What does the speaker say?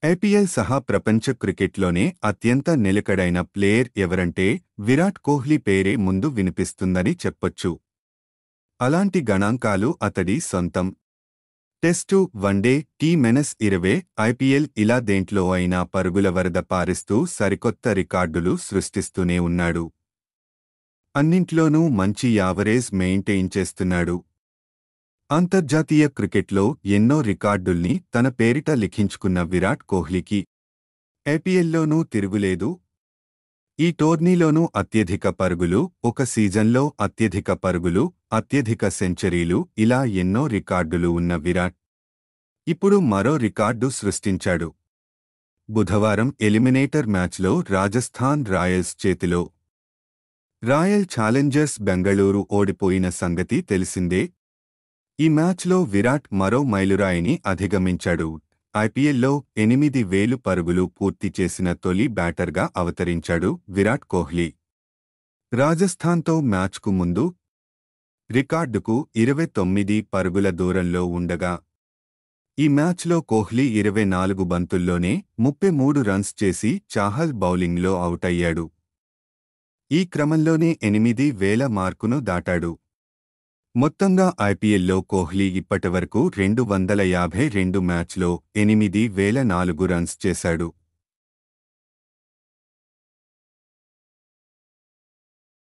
IPL సహా ప్రపంచ క్రికెట్లోనే అత్యంత నిలకడైన ప్లేయర్ ఎవరంటే విరాట్ కోహ్లీ పేరే ముందు వినిపిస్తుందని చెప్పొచ్చు. అలాంటి గణాంకాలు అతడి సొంతం. టెస్టు, వన్డే, T-20 ఐపీఎల్ ఇలా దేంట్లో అయినా పరుగుల వరద పారిస్తూ సరికొత్త రికార్డులు సృష్టిస్తూనే ఉన్నాడు. అన్నింట్లోనూ మంచి యావరేజ్ మెయింటైన్ చేస్తున్నాడు. అంతర్జాతీయ క్రికెట్లో ఎన్నో రికార్డుల్ని తన పేరిట లిఖించుకున్న విరాట్ కోహ్లీకి ఐపీఎల్లోనూ తిరుగులేదు. ఈ టోర్నీలోనూ అత్యధిక పరుగులు, ఒక సీజన్లో అత్యధిక పరుగులు, అత్యధిక సెంచరీలు ఇలా ఎన్నో రికార్డులు ఉన్న విరాట్ ఇప్పుడు మరో రికార్డు సృష్టించాడు. బుధవారం ఎలిమినేటర్ మ్యాచ్లో రాజస్థాన్ రాయల్స్ చేతిలో రాయల్ ఛాలెంజర్స్ బెంగళూరు ఓడిపోయిన సంగతి తెలిసిందే. ఈ మ్యాచ్లో విరాట్ మరో మైలురాయిని అధిగమించాడు. ఐపీఎల్లో 8,000 పరుగులు పూర్తి చేసిన తొలి బ్యాటర్గా అవతరించాడు విరాట్ కోహ్లీ. రాజస్థాన్తో మ్యాచ్కు ముందు రికార్డుకు 29 పరుగుల దూరంలో ఉండగా ఈ మ్యాచ్లో కోహ్లీ 24 బంతుల్లోనే 33 రన్స్ చేసి చాహల్ బౌలింగ్లో అవుటయ్యాడు. ఈ క్రమంలోనే 8,000 మార్కును దాటాడు. మొత్తంగా ఐపీఎల్లో కోహ్లీ ఇప్పటివరకు 252 మ్యాచ్లో 8,004 రన్స్ చేశాడు.